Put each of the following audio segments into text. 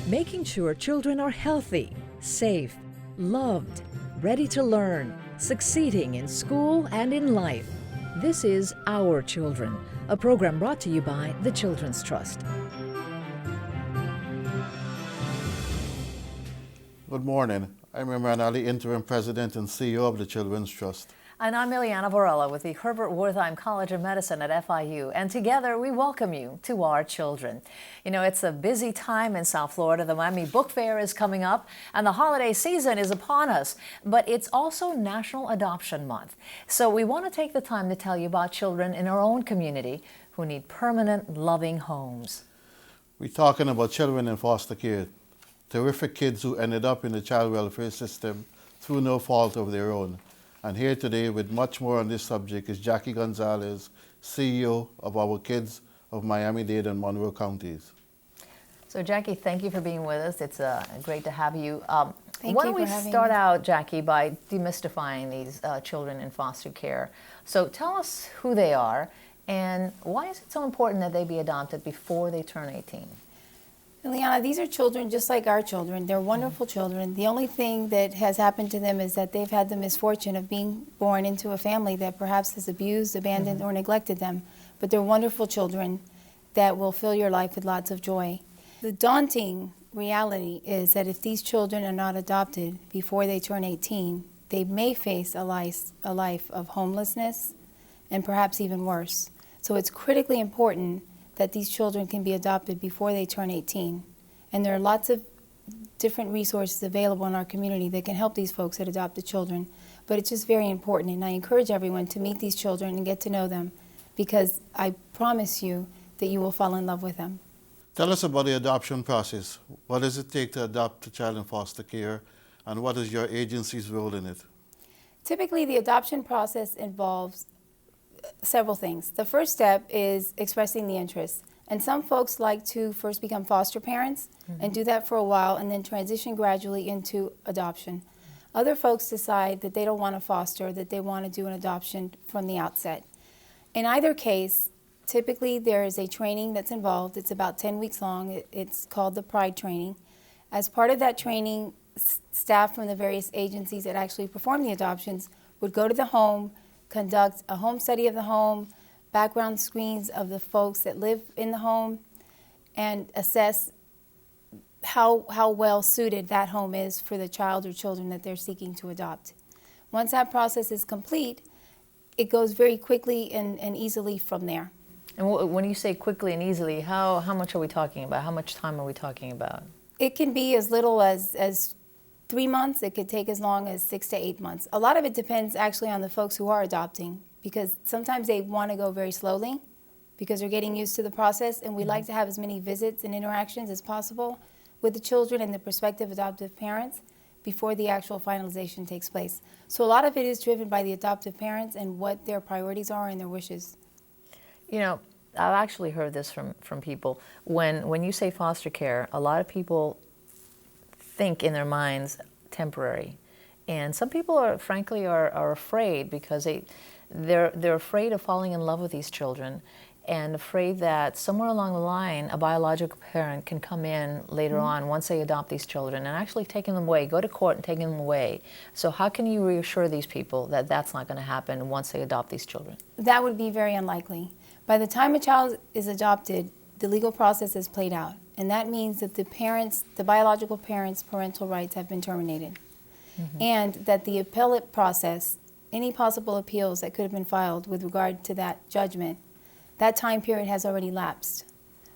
making sure children are healthy, safe, loved, ready to learn, succeeding in school and in life. This is Our Children, a program brought to you by the Children's Trust. Good morning. I'm Imran Ali, Interim President and CEO of the Children's Trust. And I'm Ileana Varela with the Herbert Wertheim College of Medicine at FIU. And together we welcome you to Our Children. You know, it's a busy time in South Florida. The Miami Book Fair is coming up and the holiday season is upon us. But it's also National Adoption Month. So we want to take the time to tell you about children in our own community who need permanent, loving homes. We're talking about children in foster care. Terrific kids who ended up in the child welfare system through no fault of their own. And here today with much more on this subject is Jackie Gonzalez, CEO of OurKids of Miami-Dade and Monroe counties. So Jackie, thank you for being with us. It's great to have you. Why don't we having start me. out, Jackie, by demystifying these children in foster care. So tell us who they are and why is it so important that they be adopted before they turn 18? Ileana, these are children just like our children. They're wonderful children. The only thing that has happened to them is that they've had the misfortune of being born into a family that perhaps has abused, abandoned, or neglected them. But they're wonderful children that will fill your life with lots of joy. The daunting reality is that if these children are not adopted before they turn 18, they may face a life of homelessness and perhaps even worse. So it's critically important that these children can be adopted before they turn 18. And there are lots of different resources available in our community that can help these folks that adopt the children. But it's just very important, and I encourage everyone to meet these children and get to know them, because I promise you that you will fall in love with them. Tell us about the adoption process. What does it take to adopt a child in foster care, and what is your agency's role in it? Typically, the adoption process involves several things. The first step is expressing the interest. And some folks like to first become foster parents and do that for a while and then transition gradually into adoption. Other folks decide that they don't want to foster, that they want to do an adoption from the outset. In either case, typically there is a training that's involved. It's about 10 weeks long. It's called the Pride Training. As part of that training, staff from the various agencies that actually perform the adoptions would go to the home, conduct a home study of the home, background screens of the folks that live in the home, and assess how well suited that home is for the child or children that they're seeking to adopt. Once that process is complete, it goes very quickly and easily from there. And when you say quickly and easily, how much are we talking about? How much time are we talking about? It can be as little as 3 months. It could take as long as 6 to 8 months. A lot of it depends actually on the folks who are adopting, because sometimes they want to go very slowly because they're getting used to the process, and we like to have as many visits and interactions as possible with the children and the prospective adoptive parents before the actual finalization takes place. So a lot of it is driven by the adoptive parents and what their priorities are and their wishes. You know, I've actually heard this from people. When you say foster care, a lot of people think in their minds temporary, and some people are frankly are afraid because they're afraid of falling in love with these children and afraid that somewhere along the line a biological parent can come in later on once they adopt these children and actually taking them away, go to court and taking them away. So how can you reassure these people that that's not going to happen once they adopt these children? That would be very unlikely. By the time a child is adopted, the legal process is played out. And that means that the biological parents' parental rights have been terminated. And that the appellate process, any possible appeals that could have been filed with regard to that judgment, that time period has already lapsed.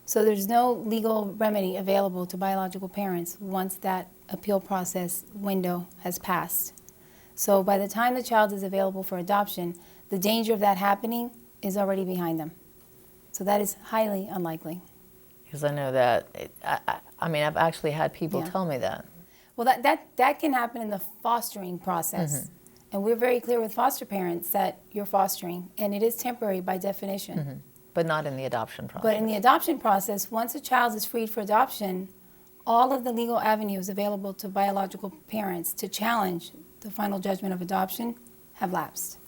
So there's no legal remedy available to biological parents once that appeal process window has passed. So by the time the child is available for adoption, the danger of that happening is already behind them. So that is highly unlikely. Because I know that, I mean, I've actually had people tell me that. Well, that can happen in the fostering process. And we're very clear with foster parents that you're fostering, and it is temporary by definition. But not in the adoption process. But in the adoption process, once a child is freed for adoption, all of the legal avenues available to biological parents to challenge the final judgment of adoption have lapsed.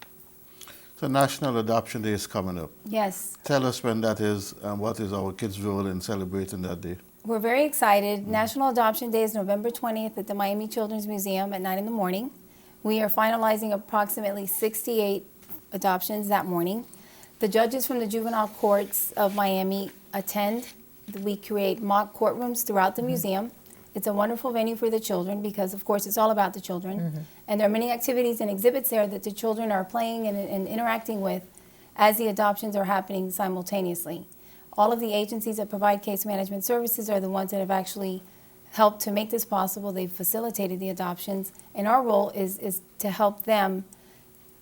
So National Adoption Day is coming up. Yes. Tell us when that is and what is OurKids' role in celebrating that day. We're very excited. National Adoption Day is November 20th at the Miami Children's Museum at 9 in the morning. We are finalizing approximately 68 adoptions that morning. The judges from the juvenile courts of Miami attend. We create mock courtrooms throughout the museum. It's a wonderful venue for the children because, of course, it's all about the children. And there are many activities and exhibits there that the children are playing and interacting with as the adoptions are happening simultaneously. All of the agencies that provide case management services are the ones that have actually helped to make this possible. They've facilitated the adoptions. And our role is to help them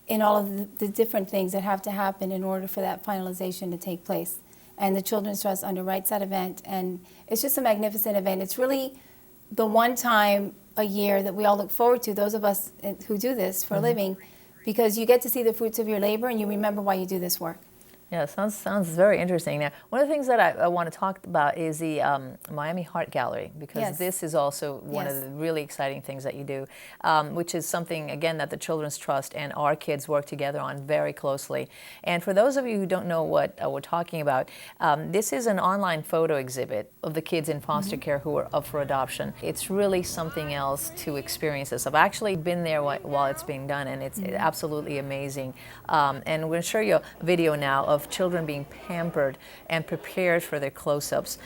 in all of the different things that have to happen in order for that finalization to take place. And the Children's Trust underwrites that event. And it's just a magnificent event. It's really the one time a year that we all look forward to, those of us who do this for a living, because you get to see the fruits of your labor and you remember why you do this work. Yeah, sounds very interesting. Now, one of the things that I want to talk about is the Miami Heart Gallery, because this is also one of the really exciting things that you do, which is something, again, that the Children's Trust and OurKids work together on very closely. And for those of you who don't know what we're talking about, this is an online photo exhibit of the kids in foster care who are up for adoption. It's really something else to experience this. I've actually been there while it's being done, and it's absolutely amazing. And we're going to show you a video now of children being pampered and prepared for their close-ups.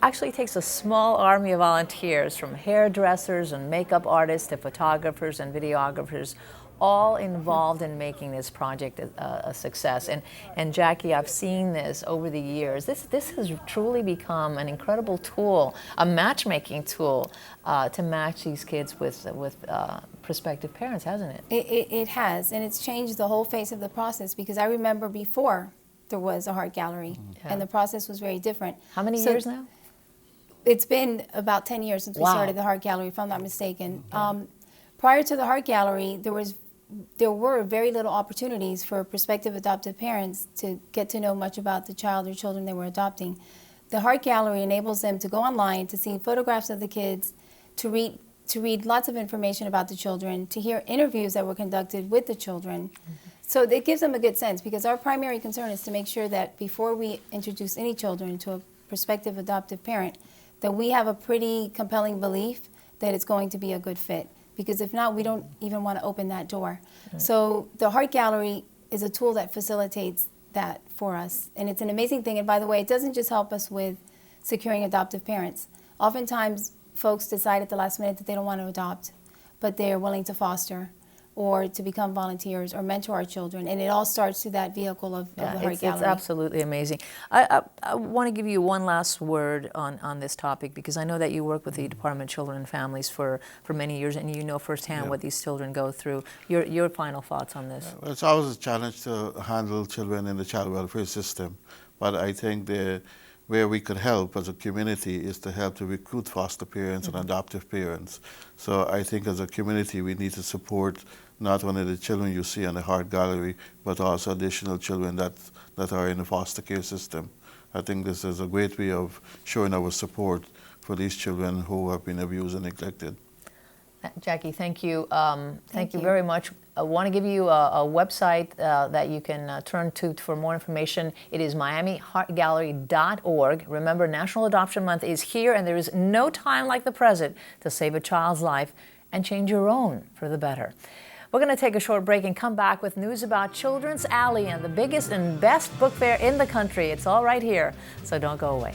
Actually, it takes a small army of volunteers, from hairdressers and makeup artists to photographers and videographers, all involved in making this project a success. And Jackie, I've seen this over the years. This has truly become an incredible tool, a matchmaking tool to match these kids with prospective parents, hasn't it? It has, and it's changed the whole face of the process, because I remember before there was a heart gallery, and the process was very different. How many years now? It's been about 10 years since we started the heart gallery, if I'm not mistaken. Prior to the heart gallery, there were very little opportunities for prospective adoptive parents to get to know much about the child or children they were adopting. The heart gallery enables them to go online, to see photographs of the kids, to read lots of information about the children, to hear interviews that were conducted with the children. So it gives them a good sense, because our primary concern is to make sure that before we introduce any children to a prospective adoptive parent, that we have a pretty compelling belief that it's going to be a good fit. Because if not, we don't even want to open that door. So the Heart Gallery is a tool that facilitates that for us. And it's an amazing thing. And by the way, it doesn't just help us with securing adoptive parents. Oftentimes, folks decide at the last minute that they don't want to adopt, but they're willing to foster or to become volunteers or mentor our children. And it all starts through that vehicle of the Heart Gallery. It's absolutely amazing. I want to give you one last word on this topic, because I know that you work with the Department of Children and Families for many years, and you know firsthand what these children go through. Your final thoughts on this? Well, it's always a challenge to handle children in the child welfare system, but I think where we could help as a community is to help to recruit foster parents and adoptive parents. So I think as a community we need to support not only the children you see in the Heart Gallery, but also additional children that are in the foster care system. I think this is a great way of showing our support for these children who have been abused and neglected. Jackie, thank you. Thank you very much. I want to give you a website that you can turn to for more information. It is miamiheartgallery.org. Remember, National Adoption Month is here, and there is no time like the present to save a child's life and change your own for the better. We're going to take a short break and come back with news about Children's Alley and the biggest and best book fair in the country. It's all right here, so don't go away.